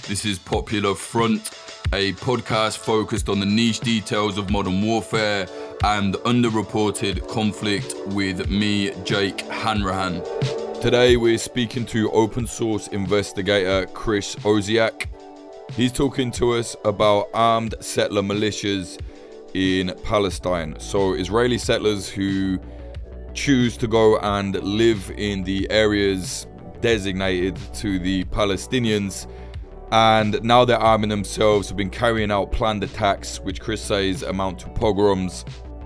This is Popular Front, a podcast focused on the niche details of modern warfare and underreported conflict with me, Jake Hanrahan. Today we're speaking to open source investigator Chris Osieck. He's talking to us about armed settler militias in Palestine. So Israeli settlers who choose to go and live in the areas designated to the Palestinians, and now they're arming themselves, have been carrying out planned attacks which Chris says amount to pogroms.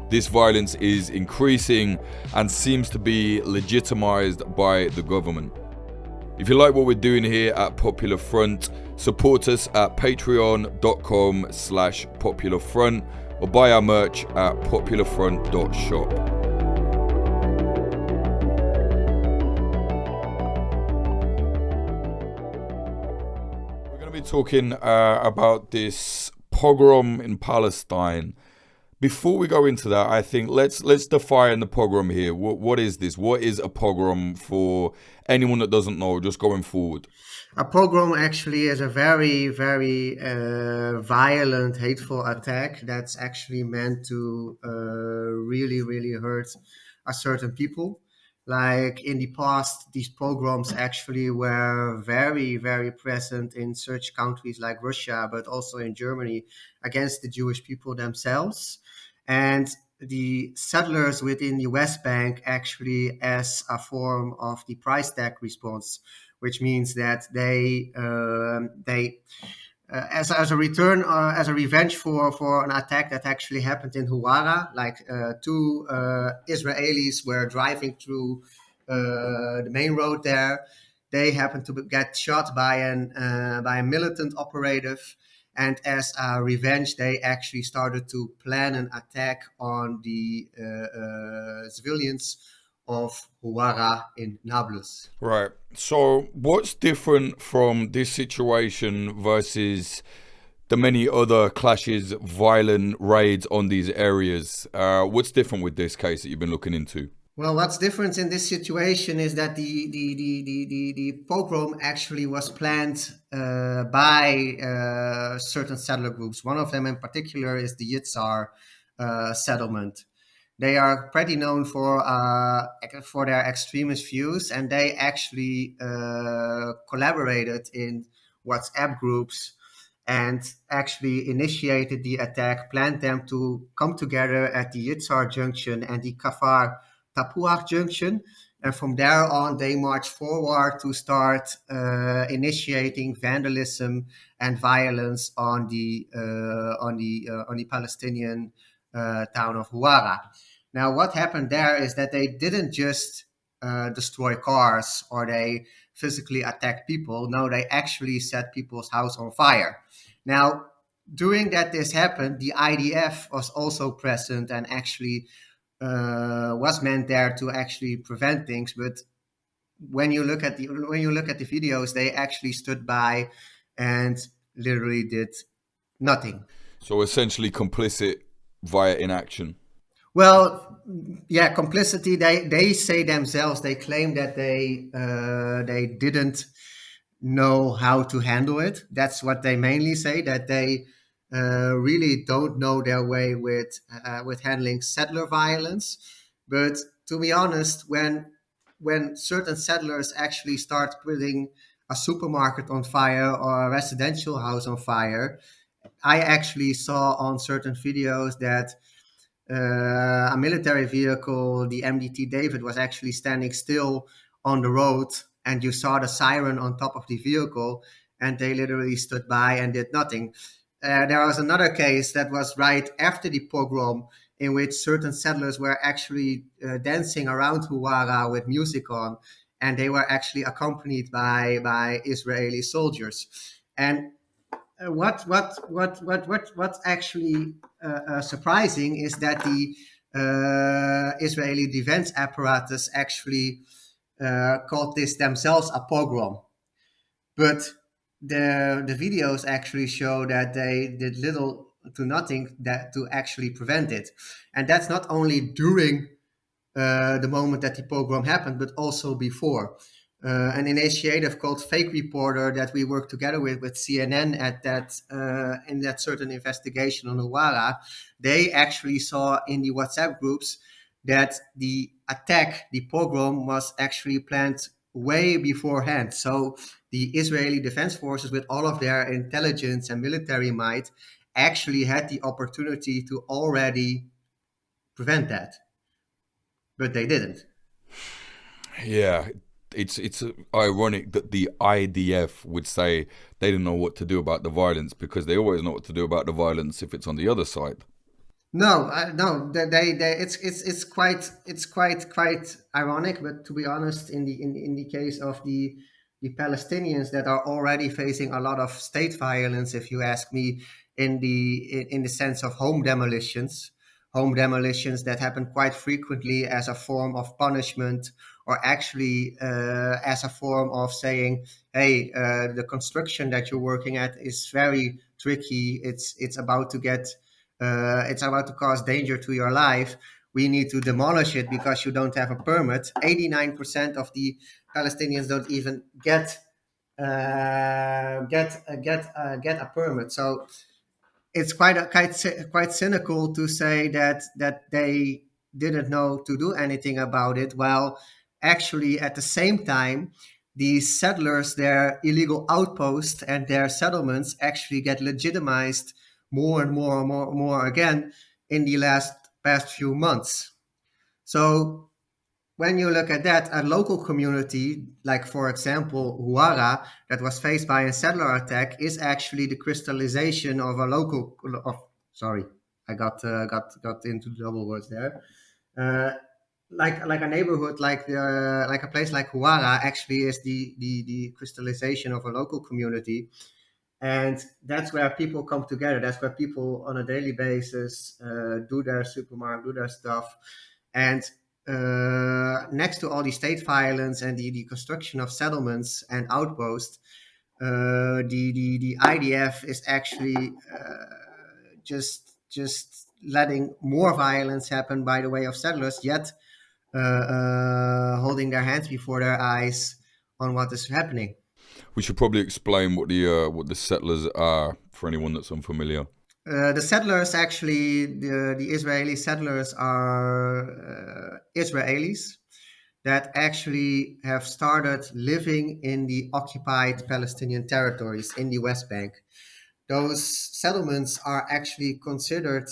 This violence is increasing and seems to be legitimized by the government. If you like what we're doing here at Popular Front, support us at patreon.com/popularfront or buy our merch at popularfront.shop. Talking about this pogrom in Palestine. Before we go into that, I think let's define the pogrom here. What is this? What is a pogrom for anyone that doesn't know, just going forward? A pogrom actually is a very, very violent, hateful attack that's actually meant to really, really hurt a certain people. Like in the past, these pogroms actually were very, very present in such countries like Russia, but also in Germany against the Jewish people themselves. And the settlers within the West Bank actually as a form of the price tag response, which means that they as a return, as a revenge for an attack that actually happened in Huwara, like two Israelis were driving through the main road there. They happened to get shot by a militant operative, and as a revenge, they actually started to plan an attack on the civilians of Huwara in Nablus. Right. So what's different from this situation versus the many other clashes, violent raids on these areas? What's different with this case that you've been looking into? Well, what's different in this situation is that the pogrom actually was planned by certain settler groups. One of them in particular is the Yitzhar settlement. They are pretty known for their extremist views, and they actually collaborated in WhatsApp groups and actually initiated the attack, planned them to come together at the Yitzhar Junction and the Kafar Tapuach Junction. And from there on, they marched forward to start initiating vandalism and violence on the Palestinian town of Huwara. Now, what happened there is that they didn't just destroy cars or they physically attacked people. No, they actually set people's house on fire. Now, during that this happened, the IDF was also present and actually was meant there to actually prevent things. But when you look at the videos, they actually stood by and literally did nothing. So essentially complicit via inaction. Well, yeah, complicity. They say themselves. They claim that they didn't know how to handle it. That's what they mainly say. That they really don't know their way with handling settler violence. But to be honest, when certain settlers actually start putting a supermarket on fire or a residential house on fire, I actually saw on certain videos that a military vehicle, the MDT David, was actually standing still on the road, and you saw the siren on top of the vehicle, and they literally stood by and did nothing. There was another case that was right after the pogrom, in which certain settlers were actually dancing around Huwara with music on, and they were actually accompanied by Israeli soldiers. And what's actually surprising is that the Israeli defense apparatus actually called this themselves a pogrom. But the videos actually show that they did little to nothing to actually prevent it. And that's not only during the moment that the pogrom happened, but also before. an initiative called Fake Reporter that we worked together with CNN at that in that certain investigation on Huwara. They actually saw in the WhatsApp groups that the attack, the pogrom, was actually planned way beforehand. So the Israeli Defense Forces, with all of their intelligence and military might, actually had the opportunity to already prevent that, but they didn't. Yeah, it's ironic that the IDF would say they didn't know what to do about the violence, because they always know what to do about the violence if it's on the other side. No, no, they it's quite ironic. But to be honest, in the case of the Palestinians that are already facing a lot of state violence, if you ask me, in the sense of home demolitions that happen quite frequently as a form of punishment, or actually as a form of saying, hey, the construction that you're working at is very tricky. It's about to get it's about to cause danger to your life. We need to demolish it because you don't have a permit. 89% of the Palestinians don't even get a permit. So it's quite cynical to say that they didn't know to do anything about it. While actually at the same time, these settlers, their illegal outposts and their settlements actually get legitimized more and more again in the past few months. So when you look at that, a local community, like for example, Huara, that was faced by a settler attack, is actually the crystallization of a local. Sorry, I got into double words there. Uh, like a neighborhood, like a place like Huara, actually is the crystallization of a local community, and that's where people come together. That's where people on a daily basis do their supermarket, do their stuff, and next to all the state violence and the construction of settlements and outposts, the IDF is actually just letting more violence happen by the way of settlers, yet holding their hands before their eyes on what is happening. We should probably explain what the settlers are for anyone that's unfamiliar. The settlers, actually, the Israeli settlers are Israelis that actually have started living in the occupied Palestinian territories in the West Bank. Those settlements are actually considered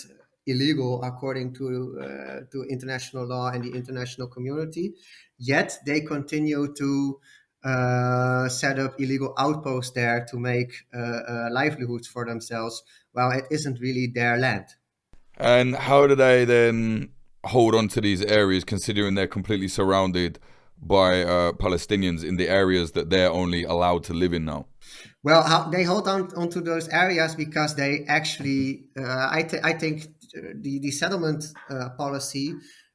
illegal according to international law and the international community. Yet they continue to set up illegal outposts there to make livelihoods for themselves, while it isn't really their land. And how do they then hold on to these areas, considering they're completely surrounded by Palestinians in the areas that they're only allowed to live in now? Well, how they hold on onto those areas because they actually, I think, the settlement policy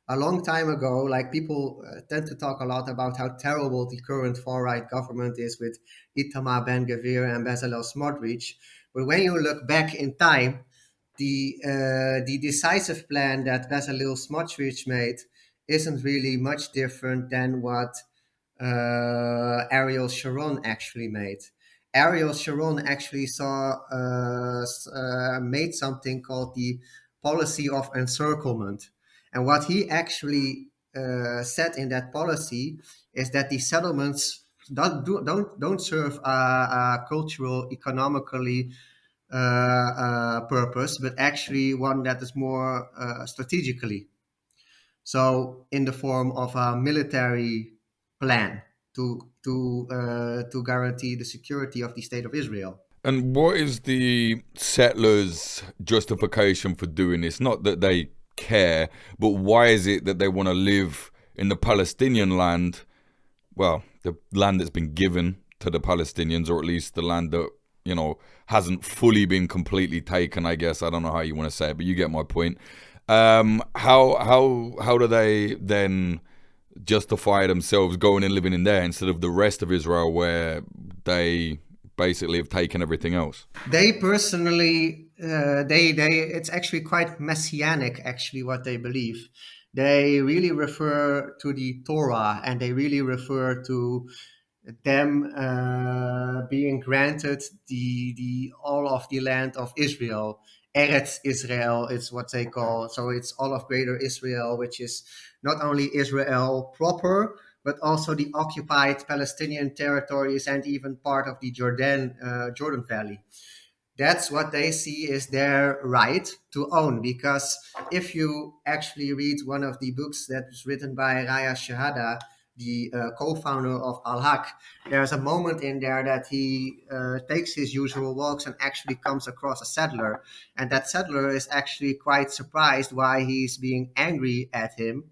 a long time ago, like people tend to talk a lot about how terrible the current far right government is with Itamar Ben Gvir and Bezalel Smotrich. But when you look back in time, the decisive plan that Bezalel Smotrich made isn't really much different than what Ariel Sharon actually made. Ariel Sharon actually made something called the policy of encirclement, and what he actually said in that policy is that the settlements don't serve a cultural, economically purpose, but actually one that is more strategically. So, in the form of a military plan to guarantee the security of the state of Israel. And what is the settlers' justification for doing this? Not that they care, but why is it that they want to live in the Palestinian land? Well, the land that's been given to the Palestinians, or at least the land that, hasn't fully been completely taken, I guess. I don't know how you want to say it, but you get my point. How do they then justify themselves going and living in there instead of the rest of Israel, where they basically have taken everything else? They personally, they it's actually quite messianic. Actually, what they believe, they really refer to the Torah, and they really refer to them being granted the all of the land of Israel. Eretz Israel is what they call. So it's all of Greater Israel, which is not only Israel proper, but also the occupied Palestinian territories and even part of the Jordan Valley. That's what they see is their right to own. Because if you actually read one of the books that was written by Raya Shahada, the co-founder of Al-Haq, there's a moment in there that he takes his usual walks and actually comes across a settler. And that settler is actually quite surprised why he's being angry at him,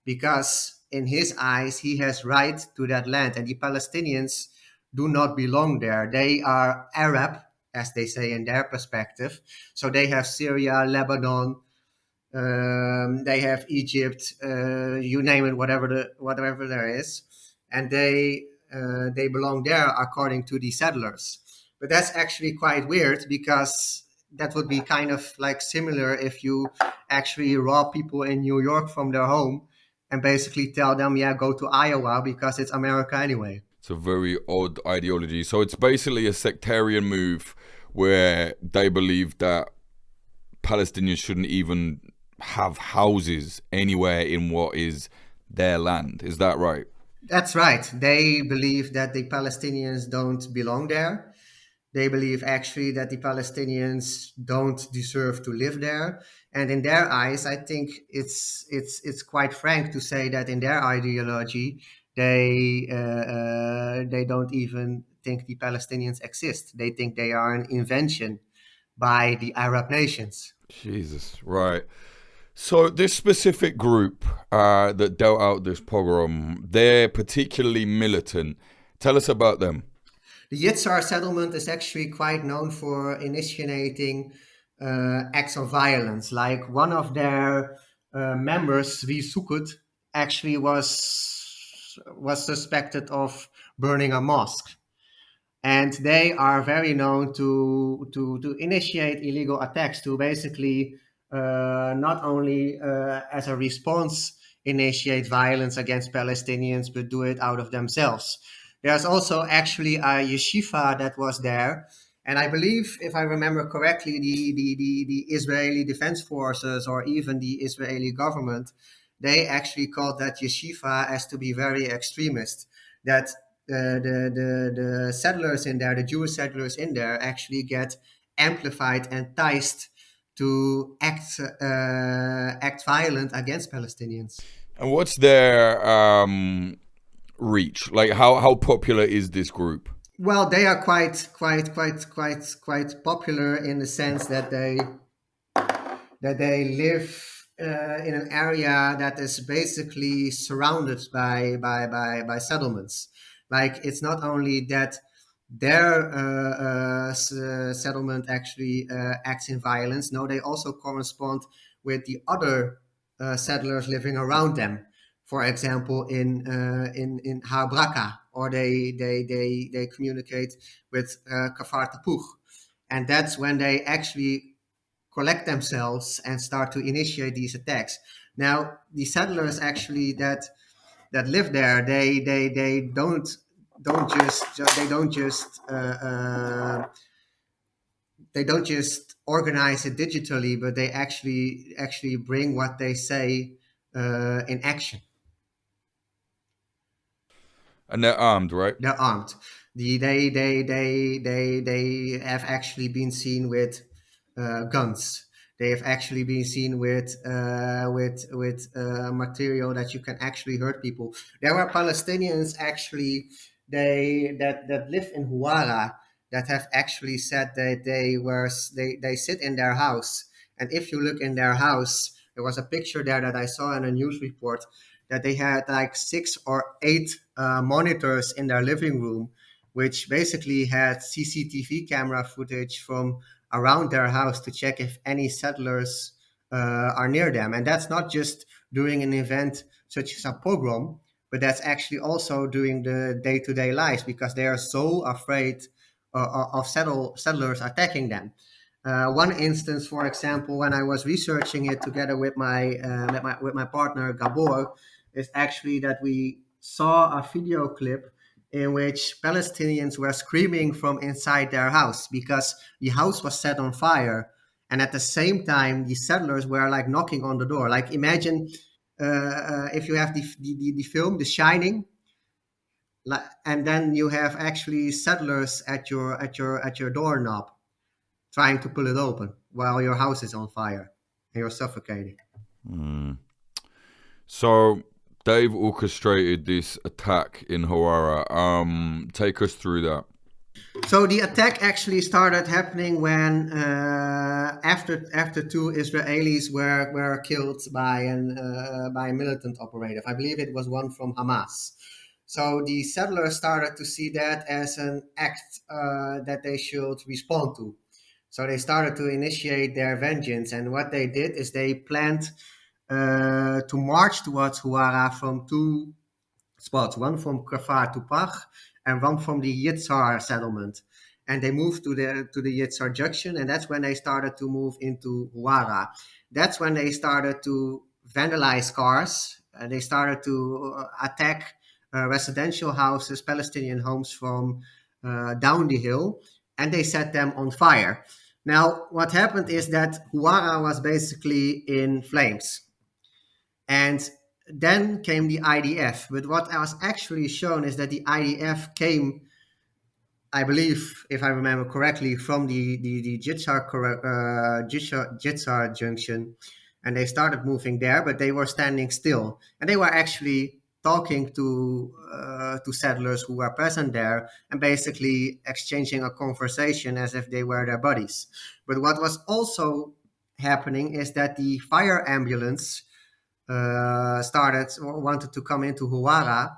because in his eyes he has right to that land and the Palestinians do not belong there. They are Arab, as they say in their perspective. So they have Syria, Lebanon, they have Egypt, you name it, whatever there is, and they belong there according to the settlers. But that's actually quite weird, because that would be kind of like similar if you actually rob people in New York from their home and basically tell them, yeah, go to Iowa because it's America anyway. It's a very odd ideology. So it's basically a sectarian move where they believe that Palestinians shouldn't even have houses anywhere in what is their land. Is that right? That's right. They believe that the Palestinians don't belong there. They believe actually that the Palestinians don't deserve to live there. And in their eyes, I think it's quite frank to say that in their ideology, they don't even think the Palestinians exist. They think they are an invention by the Arab nations. Jesus, right. So this specific group that dealt out this pogrom, they're particularly militant. Tell us about them. The Yitzhar settlement is actually quite known for initiating acts of violence. Like one of their members, V. Sukut, actually was suspected of burning a mosque, and they are very known to initiate illegal attacks, to basically not only as a response initiate violence against Palestinians, but do it out of themselves. There's also actually a yeshiva that was there, and I believe, if I remember correctly, the Israeli Defense Forces or even the Israeli government, they actually called that yeshiva as to be very extremist. That the settlers in there, the Jewish settlers in there, actually get amplified and enticed to act violent against Palestinians. And what's their reach? Like, how popular is this group? Well, they are quite popular in the sense that they live in an area that is basically surrounded by settlements. Like, it's not only that their settlement actually acts in violence. No, they also correspond with the other settlers living around them. For example, in Har Braka, or they communicate with Kafar Tapuch, and that's when they actually collect themselves and start to initiate these attacks. Now, the settlers actually that live there, they don't just they don't just organize it digitally, but they actually bring what they say in action. And they're armed, right? They're armed. They have actually been seen with guns. They have actually been seen with material that you can actually hurt people. There were Palestinians actually that live in Huara that have actually said that they sit in their house, and if you look in their house, there was a picture there that I saw in a news report that they had like 6 or 8 monitors in their living room, which basically had CCTV camera footage from around their house to check if any settlers are near them. And that's not just during an event such as a pogrom, but that's actually also during the day-to-day lives, because they are so afraid of settlers attacking them. One instance, for example, when I was researching it together with my partner Gabor, is actually that we saw a video clip in which Palestinians were screaming from inside their house because the house was set on fire. And at the same time, the settlers were like knocking on the door. Like imagine if you have the film, The Shining, and then you have actually settlers at your doorknob trying to pull it open while your house is on fire and you're suffocating. So they've orchestrated this attack in Hawara. Take us through that. So the attack actually started happening when after two Israelis were killed by a militant operative. I believe it was one from Hamas. So the settlers started to see that as an act that they should respond to. So they started to initiate their vengeance, and what they did is they planned to march towards Huara from two spots, one from Kafar to Pach and one from the Yitzhar settlement. And they moved to the Yitzhar junction, and that's when they started to move into Huara. That's when they started to vandalize cars. They started to attack residential houses, Palestinian homes from down the hill, and they set them on fire. Now, what happened is that Huara was basically in flames. And then came the IDF. But what was actually shown is that the IDF came, I believe, if I remember correctly, from the Jitsar junction. And they started moving there, but they were standing still. And they were actually talking to settlers who were present there and basically exchanging a conversation as if they were their buddies. But what was also happening is that the fire ambulance wanted to come into Huara,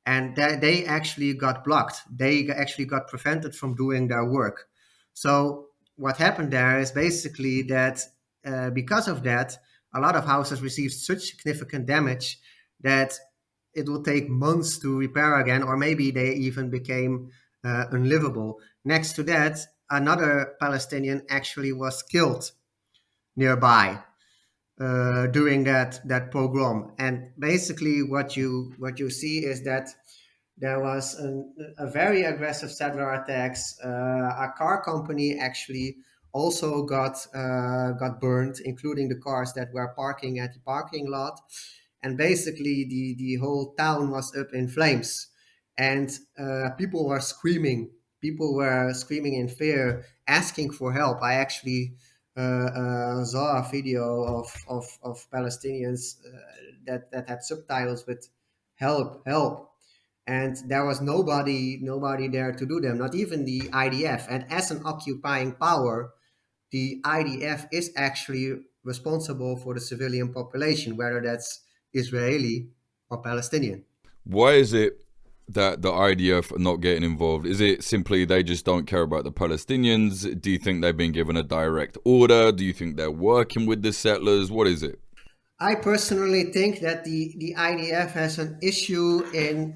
and they actually got blocked. They actually got prevented from doing their work. So what happened there is basically that because of that, a lot of houses received such significant damage that it will take months to repair again, or maybe they even became unlivable. Next to that, another Palestinian actually was killed nearby during that pogrom. And basically, what you see is that there was a very aggressive settler attacks. A car company actually also got burned, including the cars that were parking at the parking lot. And basically, the whole town was up in flames, and people were screaming. People were screaming in fear, asking for help. I actually saw a video of Palestinians that had subtitles with "Help, help," and there was nobody there to do them, not even the IDF. And as an occupying power, the IDF is actually responsible for the civilian population, whether that's Israeli or Palestinian. Why is it that the IDF are not getting involved? Is it simply they just don't care about the Palestinians? Do you think they've been given a direct order? Do you think they're working with the settlers? What is it? I personally think that the IDF has an issue in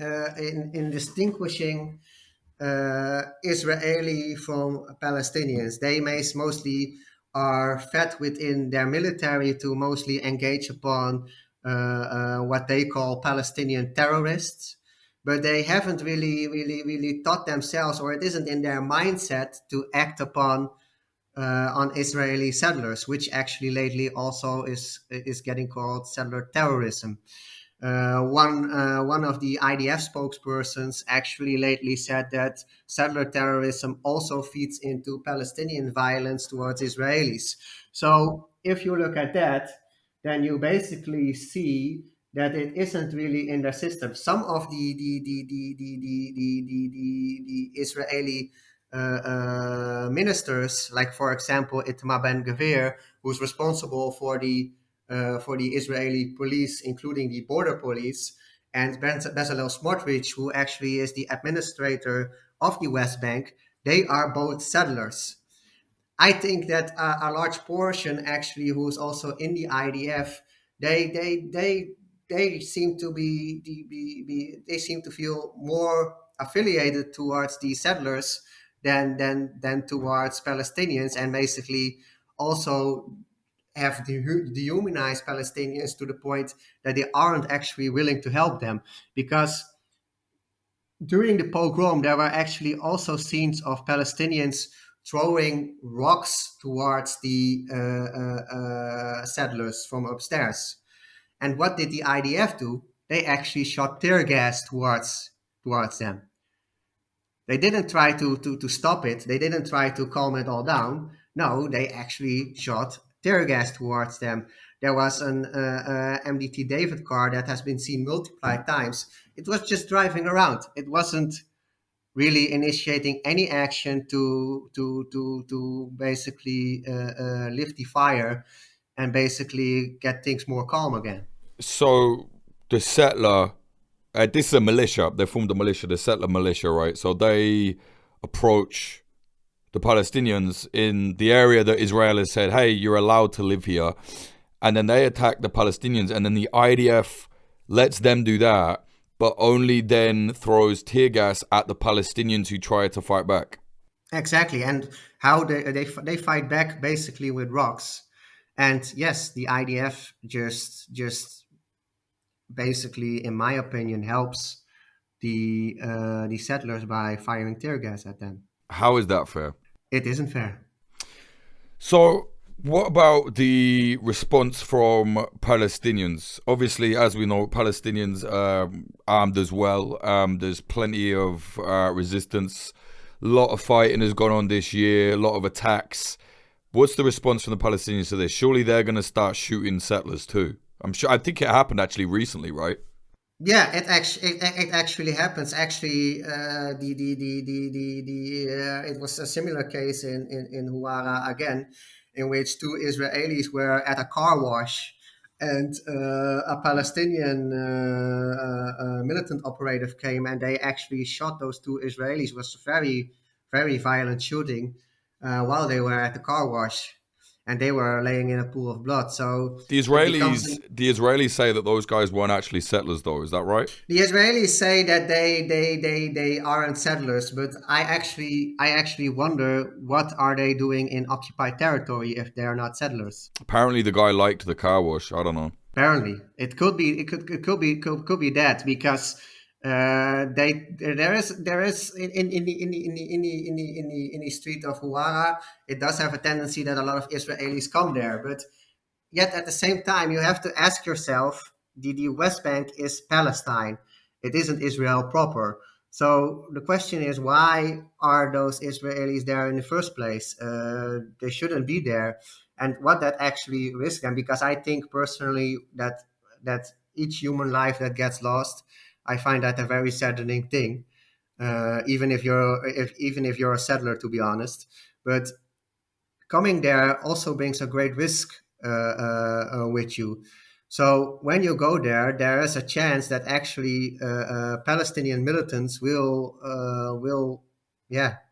distinguishing Israeli from Palestinians. They mostly are fed within their military to mostly engage upon what they call Palestinian terrorists, but they haven't really taught themselves, or it isn't in their mindset to act upon on Israeli settlers, which actually lately also is getting called settler terrorism. One of the IDF spokespersons actually lately said that settler terrorism also feeds into Palestinian violence towards Israelis. So if you look at that, then you basically see that it isn't really in their system. Some of the Israeli ministers, like for example Itamar Ben-Gvir, who's responsible for the Israeli police, including the border police, and Bezalel Smotrich, who actually is the administrator of the West Bank, they are both settlers. I think that a large portion, actually, who's also in the IDF, they seem to they seem to feel more affiliated towards the settlers than towards Palestinians, and basically also have dehumanized Palestinians to the point that they aren't actually willing to help them, because during the pogrom, there were actually also scenes of Palestinians throwing rocks towards the settlers from upstairs. And what did the IDF do? They actually shot tear gas towards them. They didn't try to stop it. They didn't try to calm it all down. No, they actually shot tear gas towards them. There was an MDT David car that has been seen multiple times. It was just driving around. It wasn't really initiating any action to basically lift the fire and basically get things more calm again. So the settler, this is a militia. They formed a militia, the settler militia, right? So they approach the Palestinians in the area that Israel has said, hey, you're allowed to live here. And then they attack the Palestinians, and then the IDF lets them do that, but only then throws tear gas at the Palestinians who try to fight back. Exactly, and how they fight back basically with rocks. And yes, the IDF just basically, in my opinion, helps the settlers by firing tear gas at them. How is that fair? It isn't fair. So what about the response from Palestinians? Obviously, as we know, Palestinians are armed as well. There's plenty of resistance. A lot of fighting has gone on this year, a lot of attacks. What's the response from the Palestinians to this? Surely they're going to start shooting settlers too. I think it happened actually recently, right? Yeah, it actually happens. Actually, it was a similar case in Huwara again, in which two Israelis were at a car wash, and a Palestinian militant operative came, and they actually shot those two Israelis. It was very, very violent shooting while they were at the car wash, and they were laying in a pool of blood. So the Israelis say that those guys weren't actually settlers, though. Is that right? The Israelis say that they aren't settlers, but I actually wonder what are they doing in occupied territory if they're not settlers. Apparently, the guy liked the car wash. I don't know. Apparently, it could be that, because there is in the street of Huwara, it does have a tendency that a lot of Israelis come there, but yet at the same time you have to ask yourself, the West Bank is Palestine, it isn't Israel proper. So the question is, why are those Israelis there in the first place? They shouldn't be there, and what that actually risks them, because I think personally that each human life that gets lost, I find that a very saddening thing, even if you're a settler, to be honest. But coming there also brings a great risk with you. So when you go there, there is a chance that actually Palestinian militants will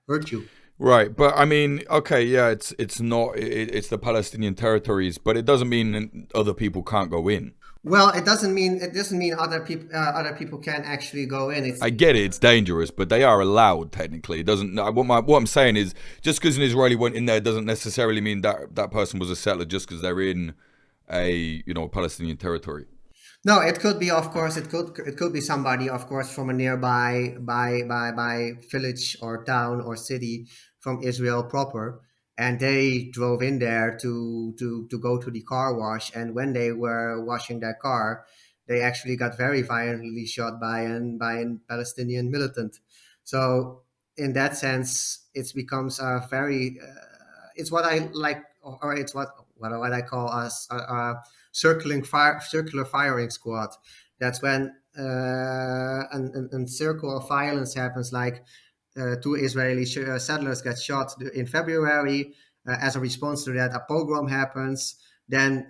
hurt you. Right, but I mean, okay, yeah, it's the Palestinian territories, but it doesn't mean other people can't go in. Well, it doesn't mean other people can actually go in. I get it; it's dangerous, but they are allowed technically. It doesn't. What I'm saying is, just because an Israeli went in there doesn't necessarily mean that person was a settler. Just because they're in a Palestinian territory. No, it could be, of course, it could be somebody, of course, from a nearby by village or town or city from Israel proper. And they drove in there to go to the car wash. And when they were washing their car, they actually got very violently shot by an Palestinian militant. So in that sense, it becomes a very, it's what I like, or it's what I call a circular firing squad. That's when a circle of violence happens, like two Israeli settlers get shot in February. As a response to that, a pogrom happens. Then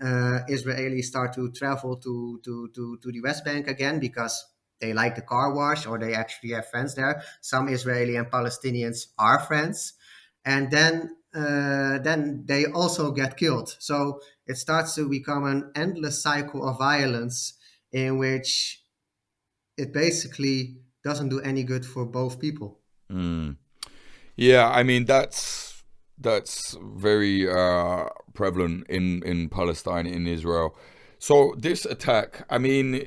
Israelis start to travel to the West Bank again, because they like the car wash, or they actually have friends there. Some Israeli and Palestinians are friends. And then they also get killed. So it starts to become an endless cycle of violence, in which it basically doesn't do any good for both people. Yeah, I mean that's very prevalent in Palestine, in Israel. So this attack, I mean,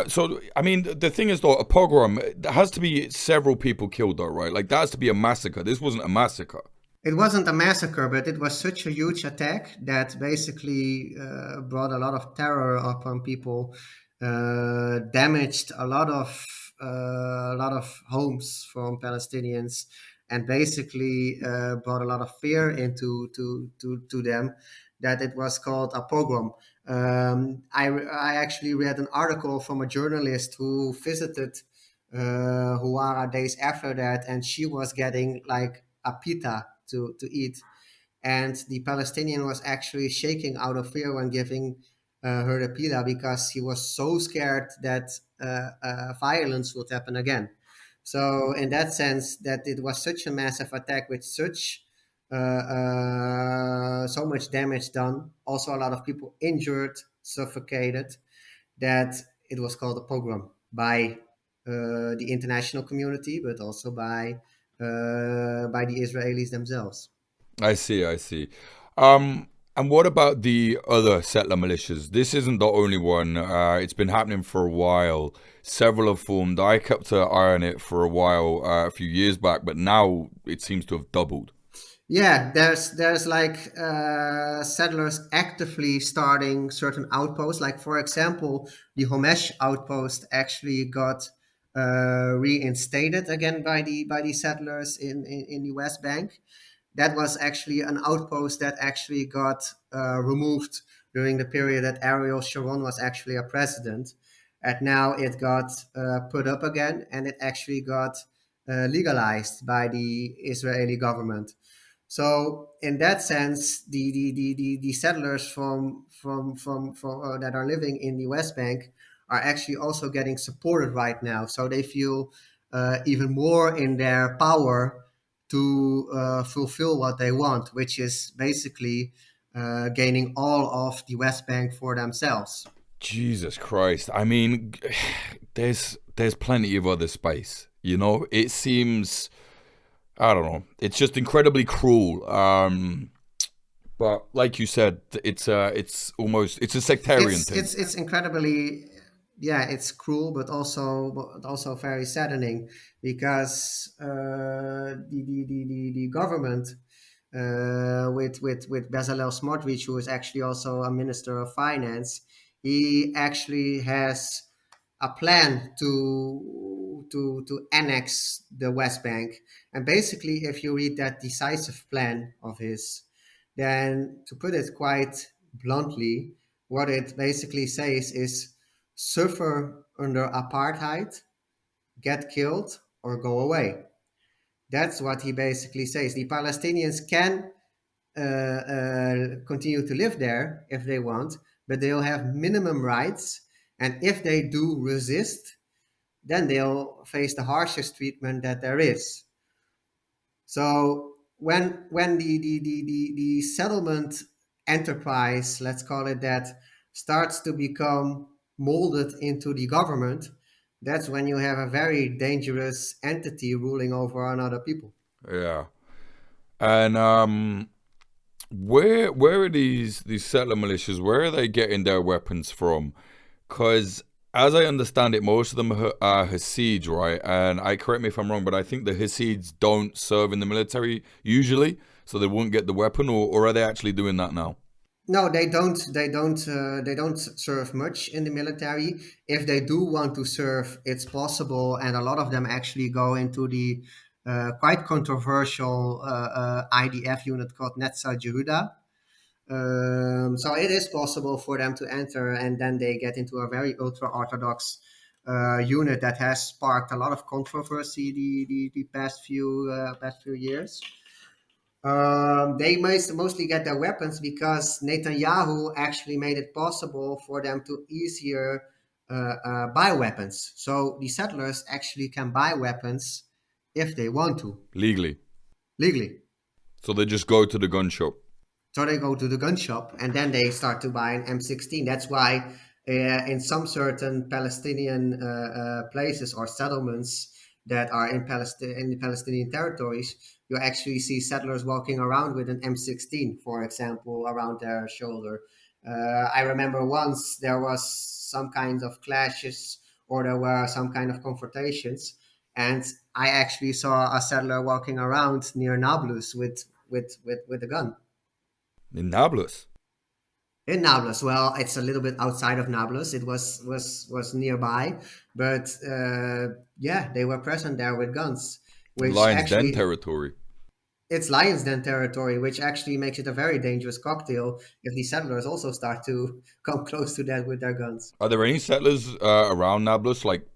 So, I mean, the thing is, though, a pogrom, there has to be several people killed, though, right? Like, that has to be a massacre. This wasn't a massacre. It wasn't a massacre, but it was such a huge attack that basically brought a lot of terror upon people, damaged a lot of homes from Palestinians, and basically brought a lot of fear into to them. That it was called a pogrom. I actually read an article from a journalist who visited Huara days after that, and she was getting like a pita to eat. And the Palestinian was actually shaking out of fear when giving her the pita because he was so scared that violence would happen again. So in that sense, that it was such a massive attack with such so much damage done, also a lot of people injured, suffocated, that it was called a pogrom by the international community, but also by the Israelis themselves. I see, I see. Um, and what about the other settler militias? This isn't the only one. It's been happening for a while. Several have formed. I kept an eye on it for a while, a few years back, but now it seems to have doubled. Yeah, there's like settlers actively starting certain outposts. Like for example, the Homesh outpost actually got reinstated again by the settlers in the West Bank. That was actually an outpost that actually got removed during the period that Ariel Sharon was actually a president. And now it got put up again, and it actually got legalized by the Israeli government. So in that sense, the settlers from that are living in the West Bank are actually also getting supported right now. So they feel even more in their power to fulfill what they want, which is basically gaining all of the West Bank for themselves. Jesus Christ. I mean, there's plenty of other space. You know, it seems, I don't know. It's just incredibly cruel. But like you said, it's almost it's a sectarian thing. It's incredibly, yeah, it's cruel, but also very saddening because the government with Bezalel Smotrich, who is actually also a minister of finance, he actually has a plan to annex the West Bank. And basically, if you read that decisive plan of his, then to put it quite bluntly, what it basically says is suffer under apartheid, get killed, or go away. That's what he basically says. The Palestinians can continue to live there if they want, but they'll have minimum rights. And if they do resist, then they'll face the harshest treatment that there is. So when the settlement enterprise, let's call it that, starts to become molded into the government, that's when you have a very dangerous entity ruling over another people. Yeah. And where are these settler militias? Where are they getting their weapons from? Because as I understand it, most of them are Hasids, right? And I correct me if I'm wrong, but I think the Hasids don't serve in the military usually, so they won't get the weapon, or are they actually doing that now? No, they don't. They don't serve much in the military. If they do want to serve, it's possible, and a lot of them actually go into the quite controversial IDF unit called Netzah Yehuda. So it is possible for them to enter, and then they get into a very ultra-orthodox unit that has sparked a lot of controversy the past few years. They mostly get their weapons because Netanyahu actually made it possible for them to easier buy weapons. So the settlers actually can buy weapons if they want to, Legally. legally. So they just go to the gun shop. So they go to the gun shop and then they start to buy an M16. That's why in some certain Palestinian places or settlements that are in the Palestinian territories, you actually see settlers walking around with an M16, for example, around their shoulder. I remember once there was some kind of clashes or there were some kind of confrontations, and I actually saw a settler walking around near Nablus with a gun. In Nablus. In Nablus, well, it's a little bit outside of Nablus. It was nearby, but yeah, they were present there with guns, which Lion's Den actually territory. it's Lions Den territory, which actually makes it a very dangerous cocktail if the settlers also start to come close to that with their guns. Are there any settlers around Nablus, like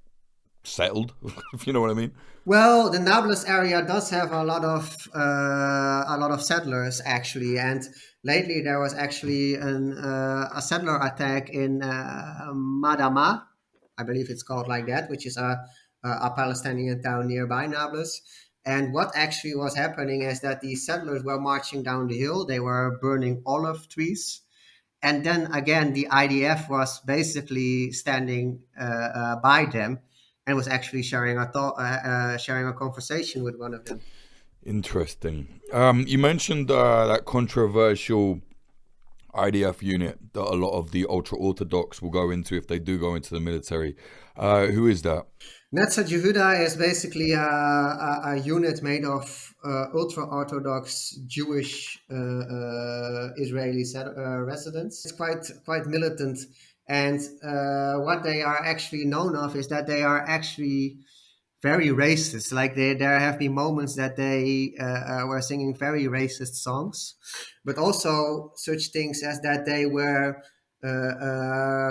settled, if you know what I mean? Well, the Nablus area does have a lot of settlers actually, and lately there was actually a settler attack in Madama, I believe it's called like that, which is a Palestinian town nearby Nablus. And what actually was happening is that the settlers were marching down the hill. They were burning olive trees, and then again the IDF was basically standing by them and was actually sharing a conversation with one of them. Interesting. You mentioned that controversial IDF unit that a lot of the ultra-Orthodox will go into if they do go into the military. Who is that? Netza Yehuda is basically a unit made of ultra-Orthodox Jewish Israeli residents. It's quite militant, and what they are actually known of is that they are actually very racist. Like there have been moments that they were singing very racist songs, but also such things as that they were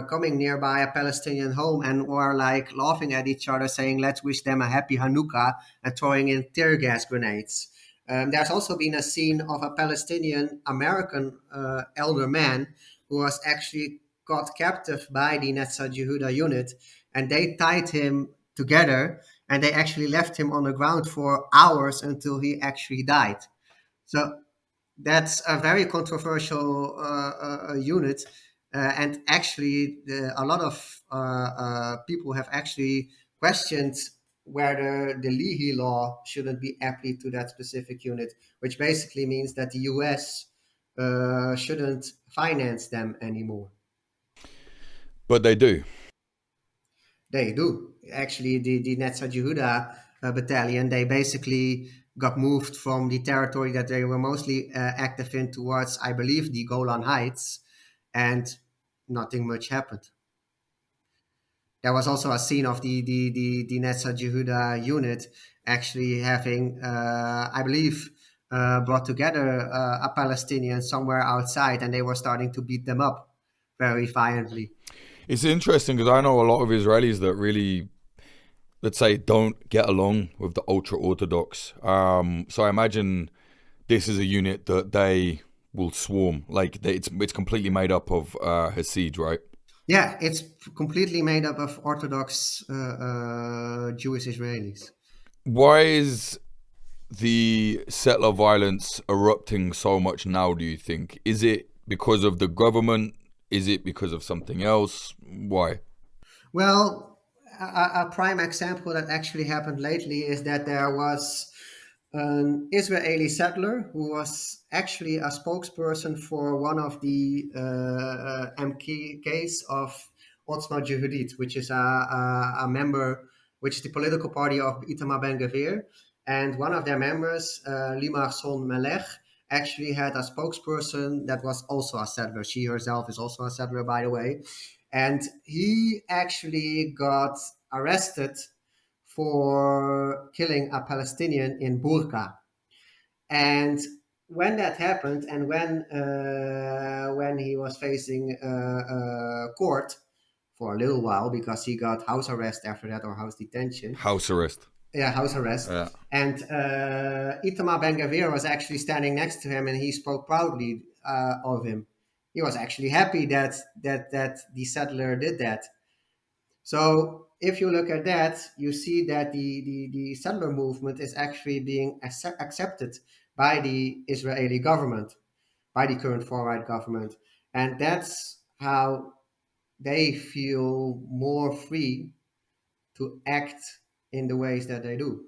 coming nearby a Palestinian home and were like laughing at each other, saying "Let's wish them a happy Hanukkah" and throwing in tear gas grenades. There's also been a scene of a Palestinian American elder man who was actually caught captive by the Netza Yehuda unit, and they tied him together and they actually left him on the ground for hours until he actually died. So that's a very controversial unit, and actually, a lot of people have actually questioned whether the Leahy law shouldn't be applied to that specific unit, which basically means that the US shouldn't finance them anymore. But they do. They do. Actually, the Netza Yehuda battalion, they basically got moved from the territory that they were mostly active in towards, I believe, the Golan Heights, and nothing much happened. There was also a scene of the Netza Yehuda unit actually having, I believe, brought together a Palestinian somewhere outside, and they were starting to beat them up very violently. It's interesting because I know a lot of Israelis that really, let's say, don't get along with the ultra-Orthodox. So I imagine this is a unit that they will swarm. Like it's completely made up of Hasids, right? Yeah, it's completely made up of Orthodox Jewish Israelis. Why is the settler violence erupting so much now, do you think? Is it because of the government? Is it because of something else? Why? Well, a prime example that actually happened lately is that there was an Israeli settler who was actually a spokesperson for one of the MKs of Otzma Yehudit, which is a member, which is the political party of Itamar Ben-Gvir. And one of their members, Limar Son Melech, actually had a spokesperson that was also a settler. She herself is also a settler, by the way. And he actually got arrested for killing a Palestinian in Burqa. And when that happened, and when he was facing court for a little while, because he got house arrest after that, or house detention. House arrest. Yeah, house arrest. Yeah. And Itamar Ben-Gvir was actually standing next to him, and he spoke proudly of him. He was actually happy that the settler did that. So if you look at that, you see that the settler movement is actually being accepted by the Israeli government, by the current far-right government. And that's how they feel more free to act in the ways that they do.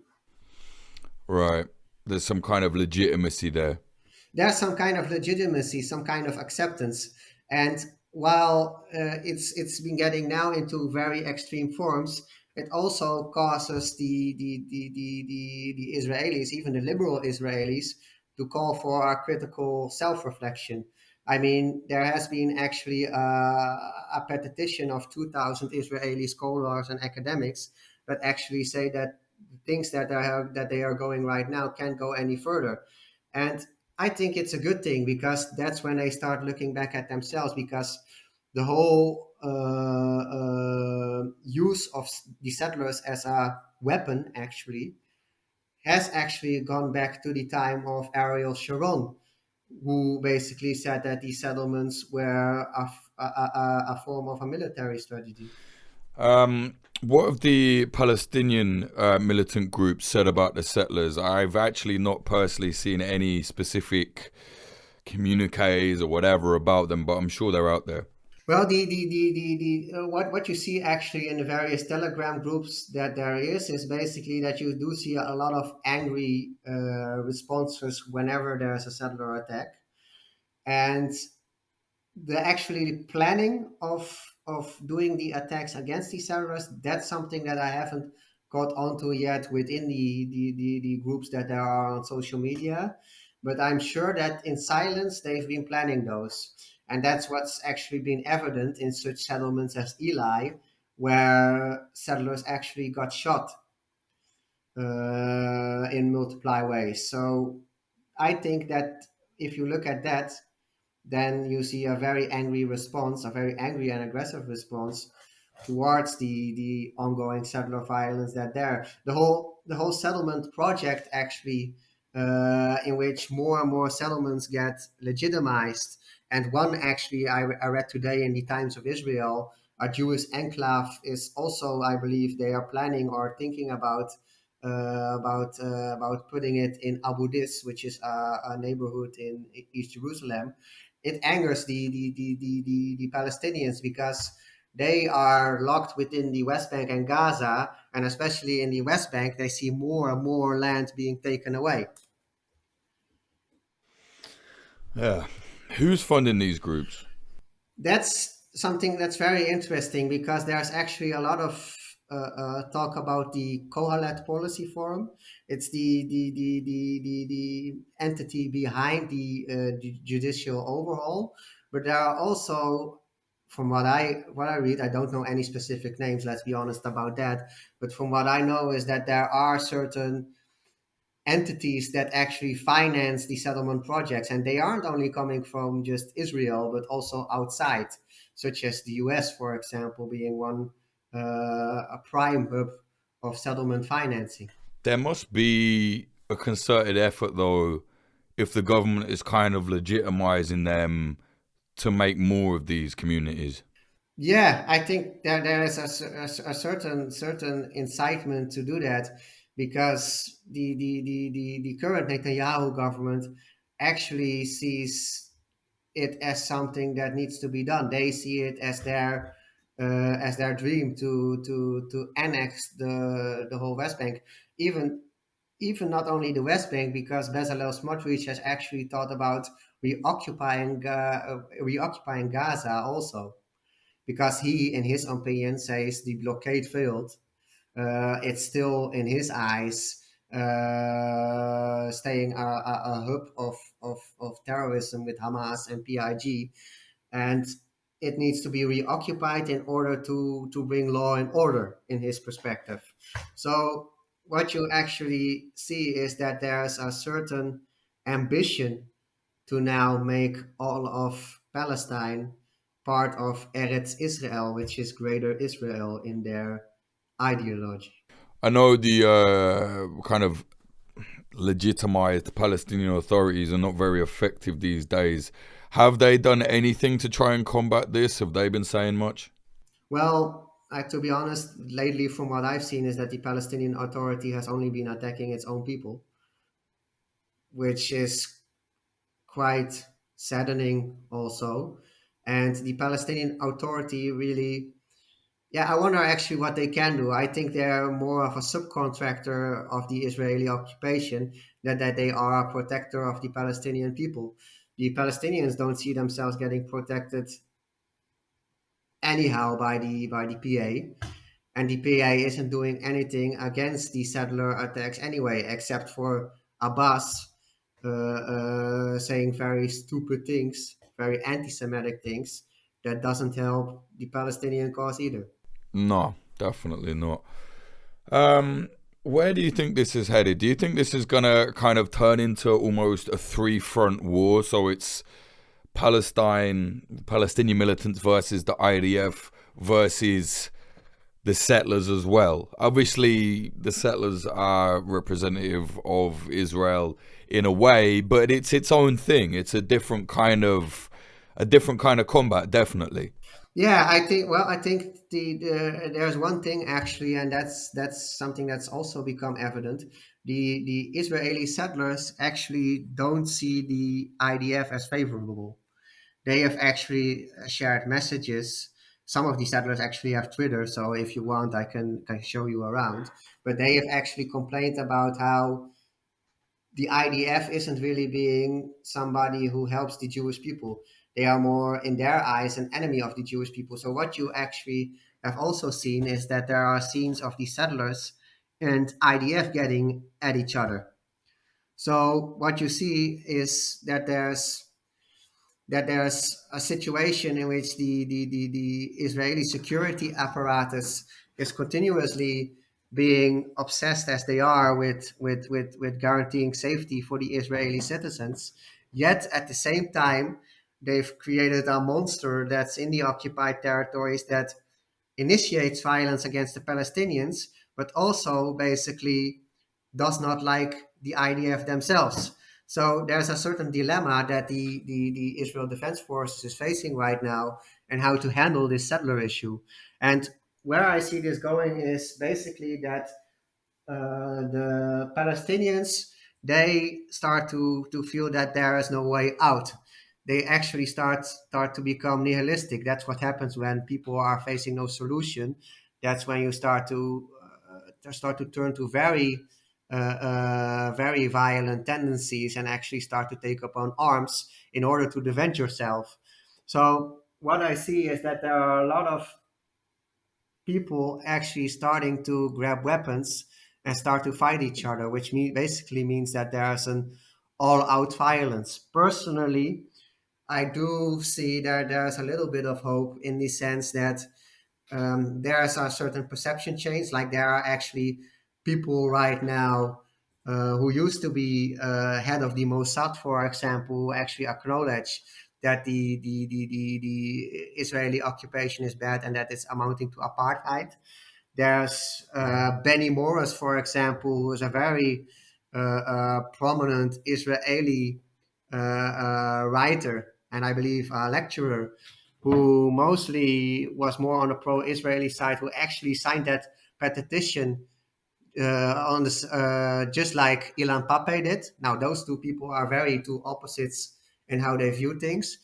Right. There's some kind of legitimacy there. There's some kind of legitimacy, some kind of acceptance. And while it's been getting now into very extreme forms, it also causes the Israelis, even the liberal Israelis, to call for a critical self-reflection. I mean, there has been actually a petition of 2,000 Israeli scholars and academics that actually say that the things that they are going right now can't go any further. And I think it's a good thing because that's when they start looking back at themselves, because the whole use of the settlers as a weapon actually has actually gone back to the time of Ariel Sharon, who basically said that these settlements were a form of a military strategy. What have the Palestinian militant groups said about the settlers? I've actually not personally seen any specific communiques or whatever about them, but I'm sure they're out there. Well, what you see actually in the various Telegram groups that there is basically that you do see a lot of angry responses whenever there's a settler attack, and the actually planning of doing the attacks against these terrorists, that's something that I haven't got onto yet within the groups that there are on social media, but I'm sure that in silence they've been planning those, and that's what's actually been evident in such settlements as Eli, where settlers actually got shot in multiple ways. So I think that if you look at that, then you see a very angry response, a very angry and aggressive response towards the ongoing settler violence that there. The whole settlement project actually, in which more and more settlements get legitimized. And one actually I read today in the Times of Israel, a Jewish enclave is also, I believe, they are planning or thinking about putting it in Abu Dis, which is a neighborhood in East Jerusalem. It angers the Palestinians because they are locked within the West Bank and Gaza, and especially in the West Bank, they see more and more land being taken away. Yeah. Who's funding these groups? That's something that's very interesting because there's actually a lot of talk about the Kohelet Policy Forum. It's the entity behind the judicial overhaul, but there are also, from what I read, I don't know any specific names. Let's be honest about that. But from what I know is that there are certain entities that actually finance the settlement projects, and they aren't only coming from just Israel, but also outside, such as the US, for example, being one a prime hub of settlement financing. There must be a concerted effort, though, if the government is kind of legitimizing them to make more of these communities. Yeah, I think that there is a certain incitement to do that because the current Netanyahu government actually sees it as something that needs to be done. They see it as their dream to annex the whole West Bank, even not only the West Bank, because Bezalel Smotrich has actually thought about reoccupying Gaza also, because he, in his opinion, says the blockade failed. It's still, in his eyes, staying a hub of terrorism with Hamas and PIG, and it needs to be reoccupied in order to bring law and order, in his perspective. So what you actually see is that there's a certain ambition to now make all of Palestine part of Eretz Israel, which is Greater Israel in their ideology. I know the kind of legitimized Palestinian authorities are not very effective these days. Have they done anything to try and combat this? Have they been saying much? Well, to be honest, lately from what I've seen is that the Palestinian Authority has only been attacking its own people, which is quite saddening also. And the Palestinian Authority really, yeah, I wonder actually what they can do. I think they're more of a subcontractor of the Israeli occupation than that they are a protector of the Palestinian people. The Palestinians don't see themselves getting protected anyhow by the PA, and the PA isn't doing anything against the settler attacks anyway, except for Abbas saying very stupid things, very anti-Semitic things that doesn't help the Palestinian cause either. No, definitely not. Where do you think this is headed? Do you think this is going to kind of turn into almost a three-front war? So it's Palestinian militants versus the IDF versus the settlers as well. Obviously, the settlers are representative of Israel in a way, but it's its own thing. It's a different kind of combat, definitely. Yeah, I think. Well, I think there's one thing actually, and that's something that's also become evident. The Israeli settlers actually don't see the IDF as favorable. They have actually shared messages. Some of the settlers actually have Twitter, so if you want, I can show you around. But they have actually complained about how the IDF isn't really being somebody who helps the Jewish people. They are more, in their eyes, an enemy of the Jewish people. So what you actually have also seen is that there are scenes of the settlers and IDF getting at each other. So what you see is that there's a situation in which the Israeli security apparatus is continuously being obsessed as they are with guaranteeing safety for the Israeli citizens. Yet at the same time, they've created a monster that's in the occupied territories that initiates violence against the Palestinians, but also basically does not like the IDF themselves. So there's a certain dilemma that the Israel Defense Forces is facing right now, and how to handle this settler issue. And where I see this going is basically that the Palestinians, they start to feel that there is no way out. They actually start to become nihilistic. That's what happens when people are facing no solution. That's when you start to turn to very violent tendencies, and actually start to take up on arms in order to defend yourself. So what I see is that there are a lot of people actually starting to grab weapons and start to fight each other, which basically means that there's an all-out violence. Personally, I do see that there's a little bit of hope in the sense that there's a certain perception change. Like there are actually people right now who used to be head of the Mossad, for example, who actually acknowledge that the Israeli occupation is bad and that it's amounting to apartheid. There's Benny Morris, for example, who is a very prominent Israeli writer, and I believe a lecturer, who mostly was more on the pro-Israeli side, who actually signed that petition on this, just like Ilan Pape did. Now, those two people are very two opposites in how they view things.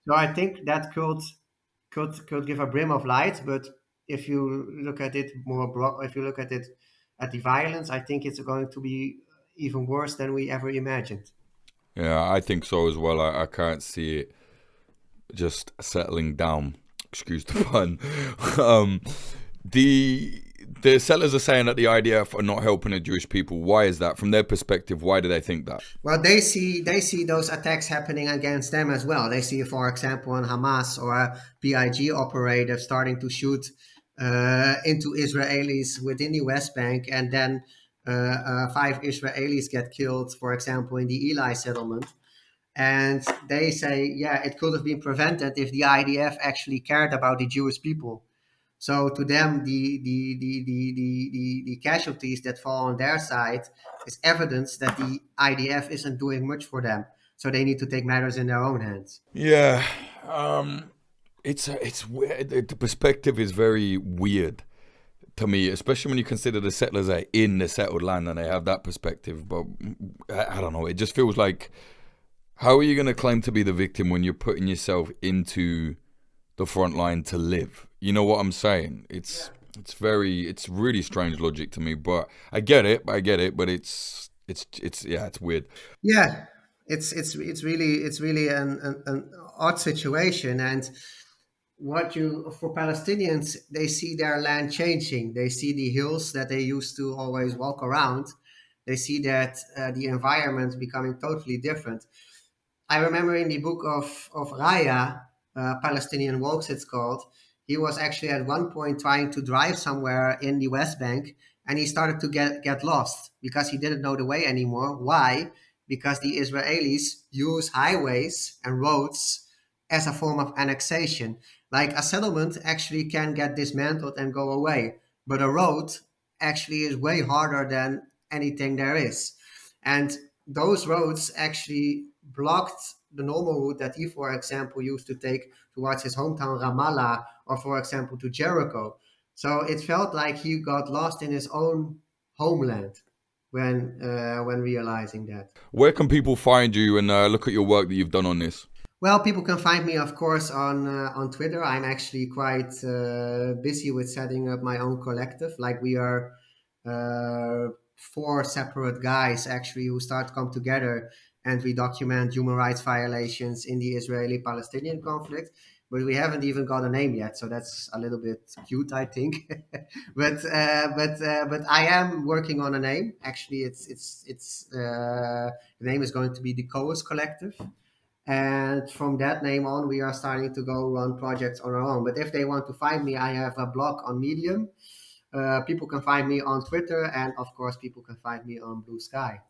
So I think that could give a brim of light. But if you look at it more broad, if you look at it at the violence, I think it's going to be even worse than we ever imagined. Yeah, I think so as well. I can't see it just settling down. Excuse the pun. um, the settlers are saying that the IDF are not helping the Jewish people. Why is that? From their perspective, why do they think that? Well, they see those attacks happening against them as well. They see, for example, on Hamas or a PIG operator starting to shoot into Israelis within the West Bank, and then 5 Israelis get killed, for example, in the Eli settlement. And they say, yeah, it could have been prevented if the IDF actually cared about the Jewish people. So to them, the casualties that fall on their side is evidence that the IDF isn't doing much for them. So they need to take matters in their own hands. Yeah, it's weird. The perspective is very weird to me, especially when you consider the settlers are in the settled land and they have that perspective. But I don't know. It just feels like, how are you going to claim to be the victim when you're putting yourself into the front line to live? You know what I'm saying? It's really strange logic to me. But I get it. But it's weird. Yeah, it's really an odd situation. And for Palestinians, they see their land changing. They see the hills that they used to always walk around. They see that the environment becoming totally different. I remember in the book of Raya, Palestinian Walks, it's called. He was actually at one point trying to drive somewhere in the West Bank, and he started to get lost because he didn't know the way anymore. Why? Because the Israelis use highways and roads as a form of annexation. Like a settlement actually can get dismantled and go away, but a road actually is way harder than anything there is. And those roads actually blocked the normal route that he, for example, used to take towards his hometown Ramallah, or for example to Jericho. So it felt like he got lost in his own homeland when realizing that. Where can people find you and look at your work that you've done on this? Well, people can find me, of course, on Twitter. I'm actually quite busy with setting up my own collective. Like we are four separate guys actually who start to come together, and we document human rights violations in the Israeli-Palestinian conflict. But we haven't even got a name yet, so that's a little bit cute, I think. but I am working on a name. Actually, the name is going to be the Coas Collective. And from that name on, we are starting to go run projects on our own. But if they want to find me, I have a blog on Medium. People can find me on Twitter, and of course, people can find me on Blue Sky.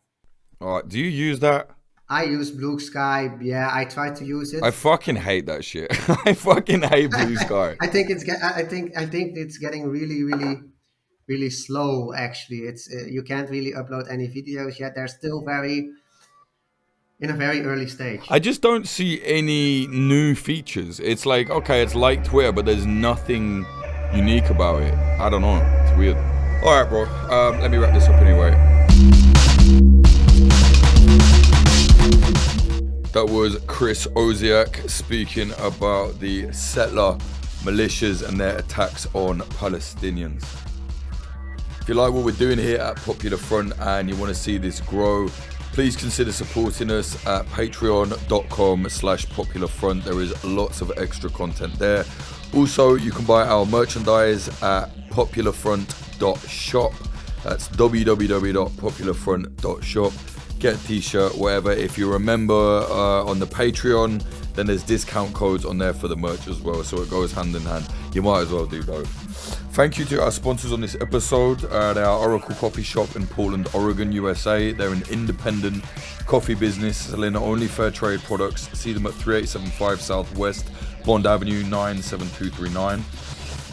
All right, do you use that? I use Blue Sky. Yeah, I try to use it. I fucking hate that shit. I fucking hate Blue Sky. I think it's getting really, really, really slow. Actually, it's you can't really upload any videos yet. They're still in a very early stage. I just don't see any new features. It's like, okay, it's like Twitter, but there's nothing unique about it. I don't know. It's weird. All right, bro. Let me wrap this up anyway. That was Chris Osieck speaking about the settler militias and their attacks on Palestinians. If you like what we're doing here at Popular Front and you want to see this grow, please consider supporting us at patreon.com/popularfront. There is lots of extra content there. Also, you can buy our merchandise at popularfront.shop. That's www.popularfront.shop. Get a t-shirt, whatever. If you're a member on the Patreon, then there's discount codes on there for the merch as well. So it goes hand in hand. You might as well do both. Thank you to our sponsors on this episode. They are Oracle Coffee Shop in Portland, Oregon, USA. They're an independent coffee business selling only fair trade products. See them at 3875 Southwest Bond Avenue 97239.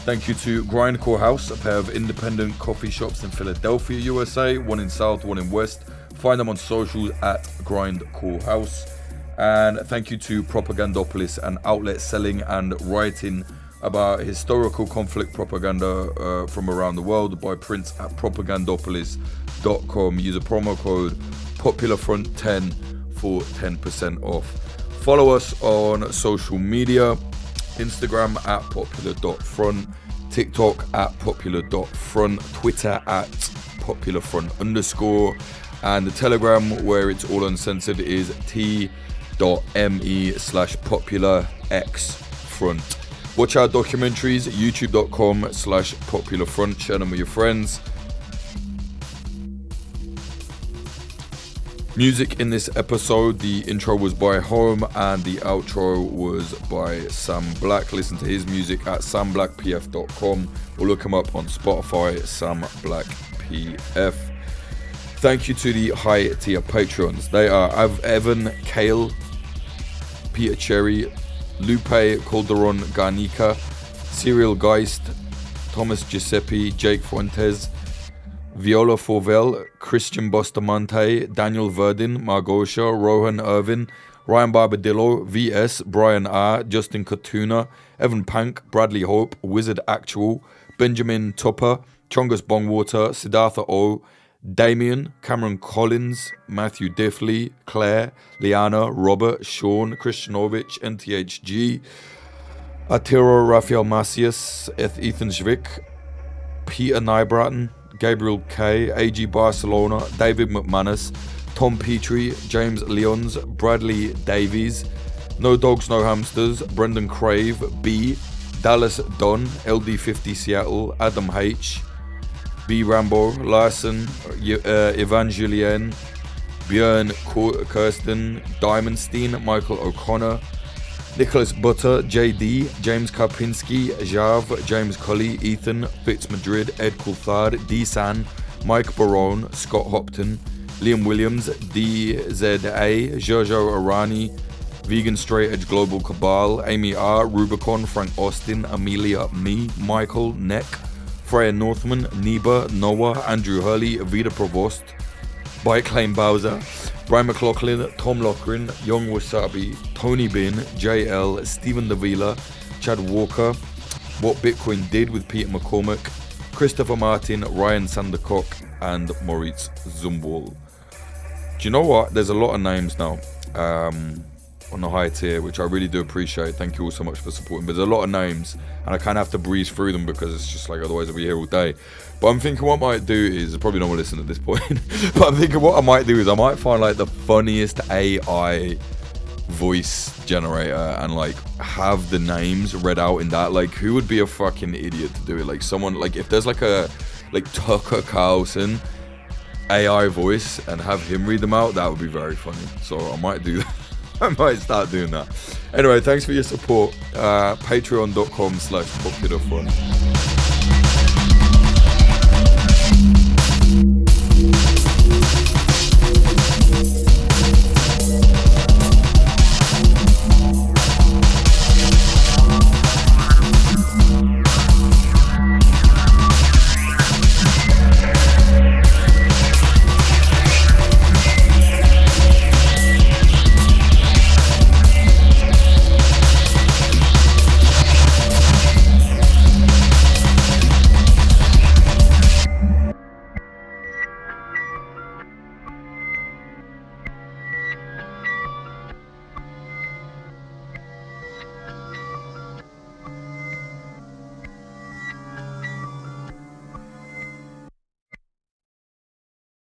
Thank you to Grindcore House, a pair of independent coffee shops in Philadelphia, USA. One in South, one in West. Find them on socials at Grindcore House. And thank you to Propagandopolis, an outlet selling and writing about historical conflict propaganda from around the world by prints at propagandopolis.com. Use a promo code POPULARFRONT10 for 10% off. Follow us on social media, Instagram at popular.front, TikTok at popular.front, Twitter at popularfront_, and the Telegram, where it's all uncensored, is t.me/popularxfront. Watch our documentaries, youtube.com/popularfront. Share them with your friends. Music in this episode, the intro was by Home and the outro was by Sam Black. Listen to his music at samblackpf.com or look him up on Spotify, Sam Black PF. Thank you to the high tier patrons. They are Evan Kale, Peter Cherry, Lupe Calderon Garnica, Cyril Geist, Thomas Giuseppe, Jake Fuentes, Viola Forvel, Christian Bustamante, Daniel Verdin, Margosha, Rohan Irvin, Ryan Barbadillo, VS, Brian R, Justin Katuna, Evan Pank, Bradley Hope, Wizard Actual, Benjamin Tupper, Chongus Bongwater, Siddhartha O, Damien, Cameron Collins, Matthew Diffley, Claire, Liana, Robert, Sean, Christianovich, NTHG, Attiro Rafael Macias, Ethan Schwick, Peter Nybratton, Gabriel K, AG Barcelona, David McManus, Tom Petrie, James Leons, Bradley Davies, No Dogs No Hamsters, Brendan Crave, B, Dallas Don, LD50 Seattle, Adam H, B Rambo, Larson, Ivan Julien, Björn Kirsten, Diamondstein, Michael O'Connor, Nicholas Butter, JD, James Karpinski, Jav, James Cully, Ethan, Fitz Madrid, Ed Coulthard, D San, Mike Barone, Scott Hopton, Liam Williams, DZA, Jojo Arani, Vegan Straight Edge Global Cabal, Amy R, Rubicon, Frank Austin, Amelia, me, Michael, Neck, Freya Northman, Neba, Noah, Andrew Hurley, Vida Provost, Bike Lane Bowser, Brian McLaughlin, Tom Lochran, Young Wasabi, Tony Bin, JL, Stephen Davila, Chad Walker, What Bitcoin Did with Peter McCormick, Christopher Martin, Ryan Sandercock, and Moritz Zumbwall. Do you know what? There's a lot of names now on the high tier, which I really do appreciate. Thank you all so much for supporting. But there's a lot of names, and I kind of have to breeze through them because it's just like otherwise I'll be here all day. But I'm thinking what I might do is, probably no one listen at this point, but I'm thinking what I might do is I might find like the funniest AI voice generator and like have the names read out in that. Like, who would be a fucking idiot to do it? Like someone, like if there's like a like Tucker Carlson AI voice and have him read them out, that would be very funny. So I might do that. I might start doing that. Anyway, thanks for your support. Patreon.com/popularfun.